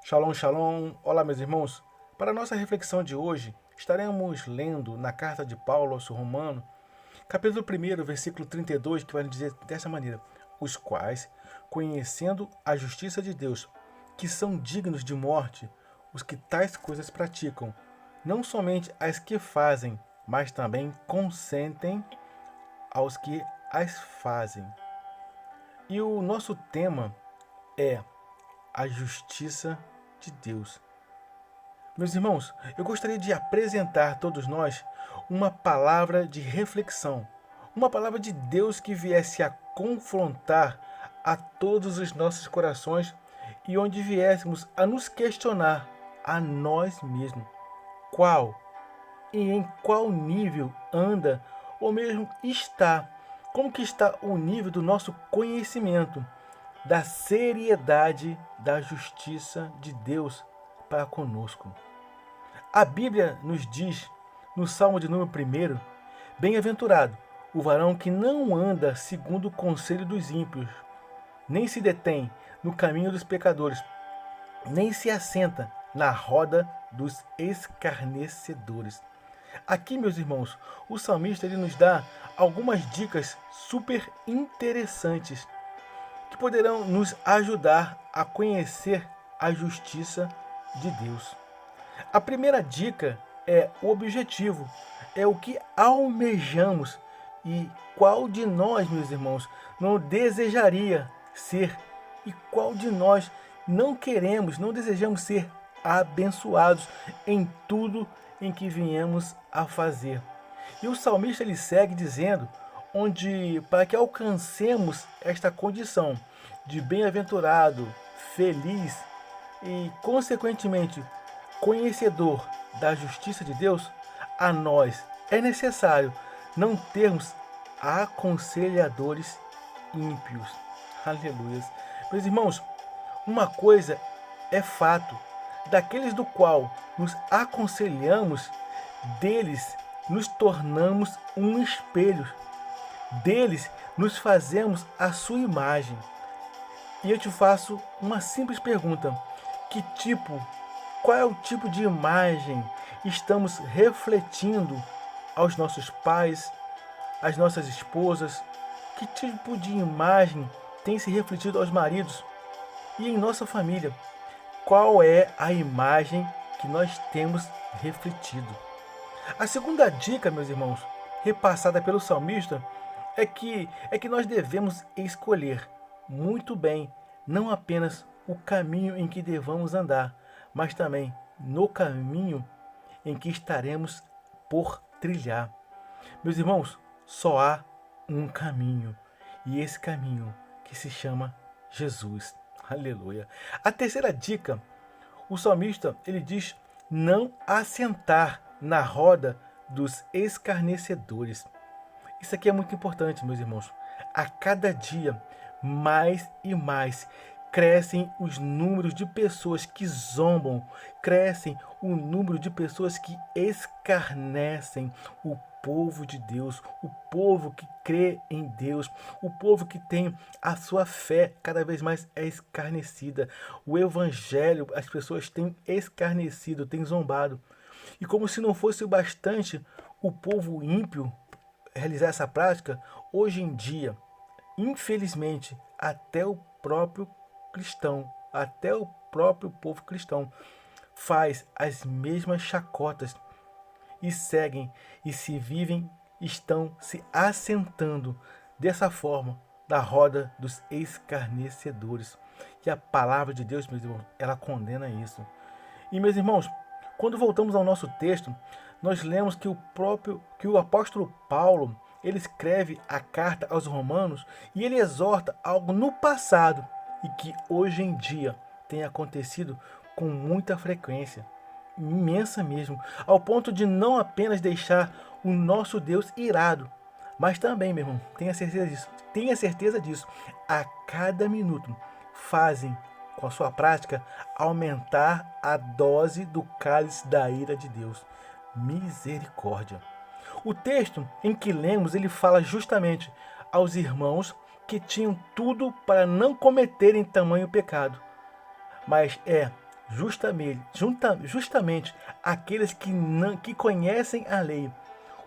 Shalom, shalom. Olá, meus irmãos. Para a nossa reflexão de hoje, estaremos lendo na carta de Paulo aos Romanos, capítulo 1, versículo 32, que vai nos dizer dessa maneira: os quais, conhecendo a justiça de Deus, que são dignos de morte, os que tais coisas praticam, não somente as que fazem, mas também consentem aos que as fazem. E o nosso tema é a justiça de Deus. Meus irmãos, eu gostaria de apresentar a todos nós uma palavra de reflexão, uma palavra de Deus que viesse a confrontar a todos os nossos corações e onde viéssemos a nos questionar a nós mesmos qual e em qual nível anda ou mesmo está, como que está o nível do nosso conhecimento da seriedade da justiça de Deus para conosco. A Bíblia nos diz, no Salmo de número 1, bem-aventurado o varão que não anda segundo o conselho dos ímpios, nem se detém no caminho dos pecadores, nem se assenta na roda dos escarnecedores. Aqui, meus irmãos, o salmista ele nos dá algumas dicas super interessantes que poderão nos ajudar a conhecer a justiça de Deus. A primeira dica é o objetivo, é o que almejamos e qual de nós, meus irmãos, não desejaria ser e qual de nós não queremos, não desejamos ser abençoados em tudo em que viemos a fazer. E o salmista ele segue dizendo onde para que alcancemos esta condição de bem-aventurado, feliz e consequentemente conhecedor da justiça de Deus, a nós é necessário não termos aconselhadores ímpios. Aleluia. Meus irmãos, uma coisa é fato, daqueles do qual nos aconselhamos, deles nos tornamos um espelho, deles nos fazemos a sua imagem. E eu te faço uma simples pergunta: qual é o tipo de imagem estamos refletindo aos nossos pais, às nossas esposas? Que tipo de imagem tem se refletido aos maridos e em nossa família? Qual é a imagem que nós temos refletido? A segunda dica, meus irmãos, repassada pelo salmista, é que nós devemos escolher muito bem, não apenas o caminho em que devamos andar, mas também no caminho em que estaremos por trilhar. Meus irmãos, só há um caminho, e esse caminho que se chama Jesus. Aleluia. A terceira dica, o salmista ele diz não assentar na roda dos escarnecedores. Isso aqui é muito importante, meus irmãos. A cada dia, mais e mais, crescem os números de pessoas que zombam, crescem o número de pessoas que escarnecem o povo de Deus, o povo que crê em Deus, o povo que tem a sua fé cada vez mais é escarnecida. O evangelho, as pessoas têm escarnecido, têm zombado. E como se não fosse o bastante o povo ímpio realizar essa prática, hoje em dia, infelizmente, até o próprio cristão, até o próprio povo cristão faz as mesmas chacotas e seguem e se vivem, estão se assentando dessa forma na roda dos escarnecedores. E a palavra de Deus, meus irmãos, ela condena isso. E meus irmãos, quando voltamos ao nosso texto, nós lemos que o apóstolo Paulo, ele escreve a carta aos Romanos e ele exorta algo no passado e que hoje em dia tem acontecido com muita frequência, imensa mesmo, ao ponto de não apenas deixar o nosso Deus irado, mas também, meu irmão, tenha certeza disso, a cada minuto fazem, com a sua prática, aumentar a dose do cálice da ira de Deus. Misericórdia. O texto em que lemos, ele fala justamente aos irmãos que tinham tudo para não cometerem tamanho pecado. Mas é justamente aqueles que conhecem a lei.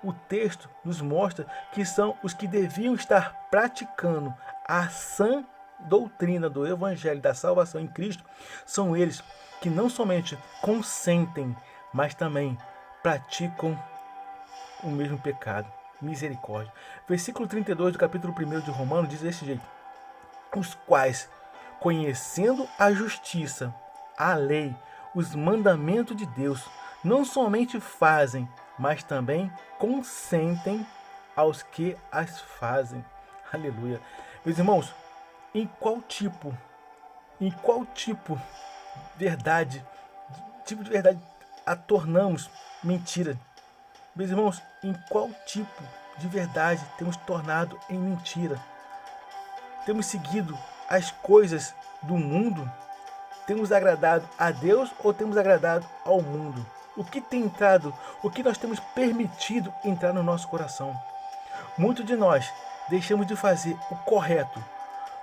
O texto nos mostra que são os que deviam estar praticando a sã doutrina do Evangelho da salvação em Cristo, são eles que não somente consentem, mas também praticam o mesmo pecado. Misericórdia. Versículo 32 do capítulo 1 de Romanos diz desse jeito: os quais, conhecendo a justiça, a lei, os mandamentos de Deus, não somente fazem, mas também consentem aos que as fazem. Aleluia. Meus irmãos, em qual tipo verdade, tipo de verdade a tornamos mentira? Meus irmãos, em qual tipo de verdade temos tornado em mentira? Temos seguido as coisas do mundo? Temos agradado a Deus ou temos agradado ao mundo? O que tem entrado, o que nós temos permitido entrar no nosso coração? Muitos de nós deixamos de fazer o correto,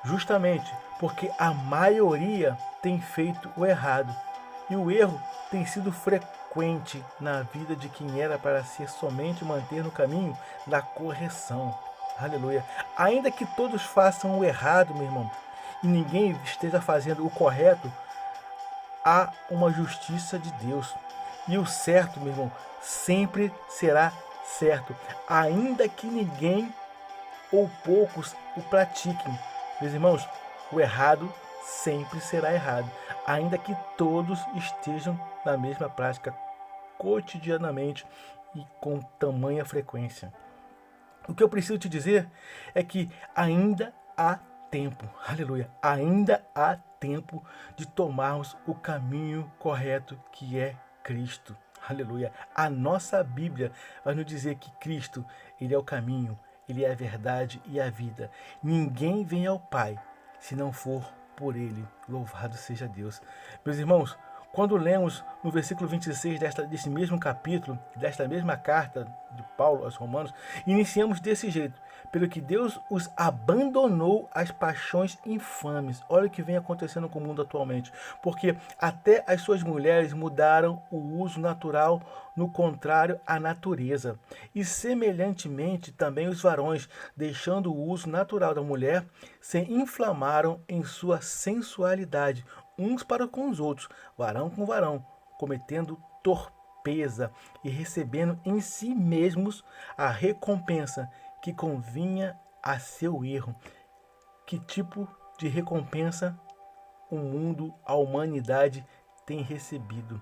justamente porque a maioria tem feito o errado. E o erro tem sido frequente na vida de quem era para ser somente manter no caminho da correção. Aleluia. Ainda que todos façam o errado, meu irmão, e ninguém esteja fazendo o correto, há uma justiça de Deus. E o certo, meu irmão, sempre será certo, ainda que ninguém ou poucos o pratiquem. Meus irmãos, o errado sempre será errado, ainda que todos estejam na mesma prática cotidianamente e com tamanha frequência. O que eu preciso te dizer é que ainda há tempo, aleluia, ainda há tempo de tomarmos o caminho correto, que é Cristo, aleluia. A nossa Bíblia vai nos dizer que Cristo, Ele é o caminho, Ele é a verdade e a vida. Ninguém vem ao Pai se não for por Ele. Louvado seja Deus. Meus irmãos, quando lemos no versículo 26 desse mesmo capítulo, desta mesma carta de Paulo aos Romanos, iniciamos desse jeito: pelo que Deus os abandonou às paixões infames. Olha o que vem acontecendo com o mundo atualmente. Porque até as suas mulheres mudaram o uso natural, no contrário à natureza. E semelhantemente também os varões, deixando o uso natural da mulher, se inflamaram em sua sensualidade, uns para com os outros, varão com varão, cometendo torpeza e recebendo em si mesmos a recompensa que convinha a seu erro. Que tipo de recompensa o mundo, a humanidade tem recebido?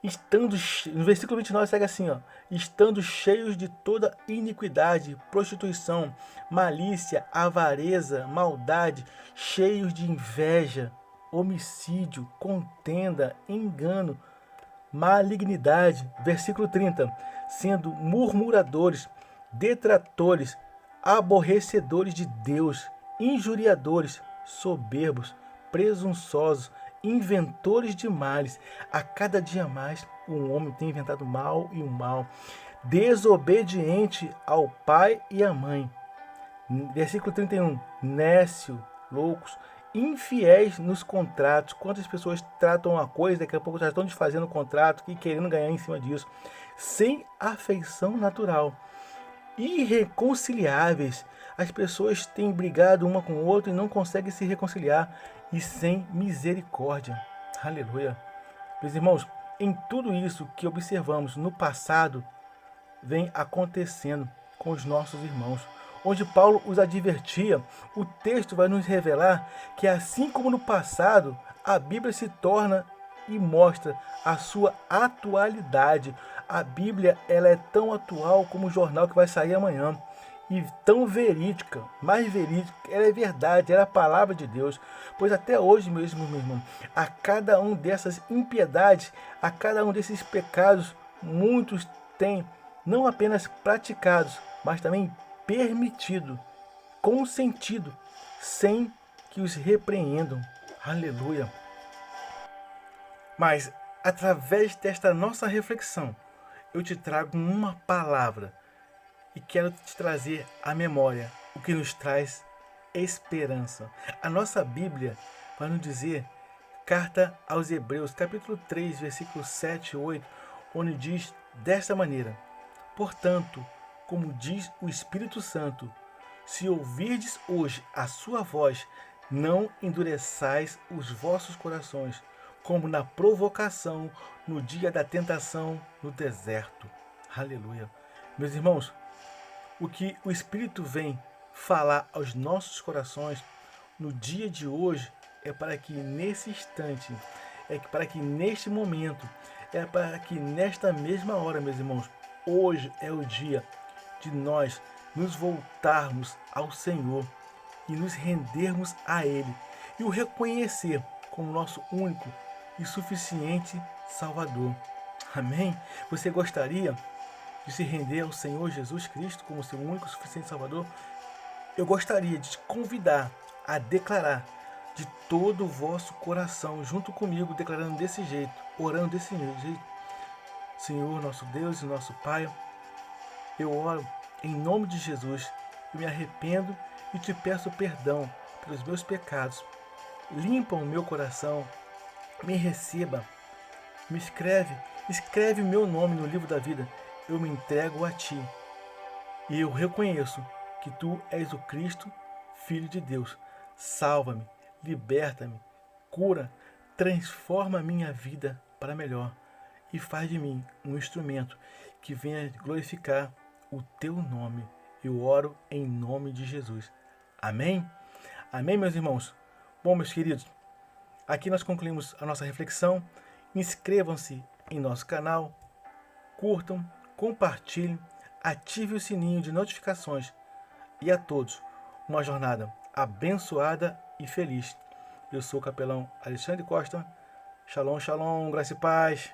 No versículo 29 segue assim, ó: estando cheios de toda iniquidade, prostituição, malícia, avareza, maldade, cheios de inveja, homicídio, contenda, engano, malignidade. Versículo 30, sendo murmuradores, detratores, aborrecedores de Deus, injuriadores, soberbos, presunçosos, inventores de males. A cada dia mais um homem tem inventado mal e o mal, desobediente ao pai e à mãe. Versículo 31, nécio, loucos, infiéis nos contratos. Quantas pessoas tratam uma coisa, daqui a pouco já estão desfazendo o contrato e querendo ganhar em cima disso, sem afeição natural, irreconciliáveis. As pessoas têm brigado uma com o outro e não conseguem se reconciliar, e sem misericórdia. Aleluia. Meus irmãos, em tudo isso que observamos no passado, vem acontecendo com os nossos irmãos. Onde Paulo os advertia, o texto vai nos revelar que, assim como no passado, a Bíblia se torna e mostra a sua atualidade. A Bíblia, ela é tão atual como o jornal que vai sair amanhã. E tão verídica, mais verídica, ela é verdade, ela é a palavra de Deus. Pois até hoje mesmo, meu irmão, a cada um dessas impiedades, a cada um desses pecados, muitos têm não apenas praticados, mas também permitido, consentido, sem que os repreendam. Aleluia. Mas, através desta nossa reflexão, eu te trago uma palavra e quero te trazer à memória o que nos traz esperança. A nossa Bíblia vai nos dizer Carta aos Hebreus, capítulo 3, versículos 7 e 8, onde diz desta maneira: portanto, como diz o Espírito Santo, se ouvirdes hoje a sua voz, não endureçais os vossos corações, como na provocação no dia da tentação no deserto. Aleluia. Meus irmãos, o que o Espírito vem falar aos nossos corações no dia de hoje é para que nesse instante, para que neste momento, para que nesta mesma hora, meus irmãos, hoje é o dia de nós nos voltarmos ao Senhor e nos rendermos a Ele e o reconhecer como nosso único e suficiente Salvador. Amém? Você gostaria de se render ao Senhor Jesus Cristo como seu único e suficiente Salvador? Eu gostaria de te convidar a declarar de todo o vosso coração, junto comigo, declarando desse jeito, orando desse jeito: Senhor, nosso Deus e nosso Pai, eu oro em nome de Jesus, eu me arrependo e te peço perdão pelos meus pecados. Limpa o meu coração, me receba, me escreve meu nome no livro da vida. Eu me entrego a ti e eu reconheço que tu és o Cristo, Filho de Deus. Salva-me, liberta-me, cura, transforma a minha vida para melhor e faz de mim um instrumento que venha glorificar o teu nome. Eu oro em nome de Jesus. Amém? Amém, meus irmãos? Bom, meus queridos, aqui nós concluímos a nossa reflexão. Inscrevam-se em nosso canal, curtam, compartilhem, ative o sininho de notificações e a todos uma jornada abençoada e feliz. Eu sou o capelão Alexandre Costa. Shalom, shalom, graça e paz.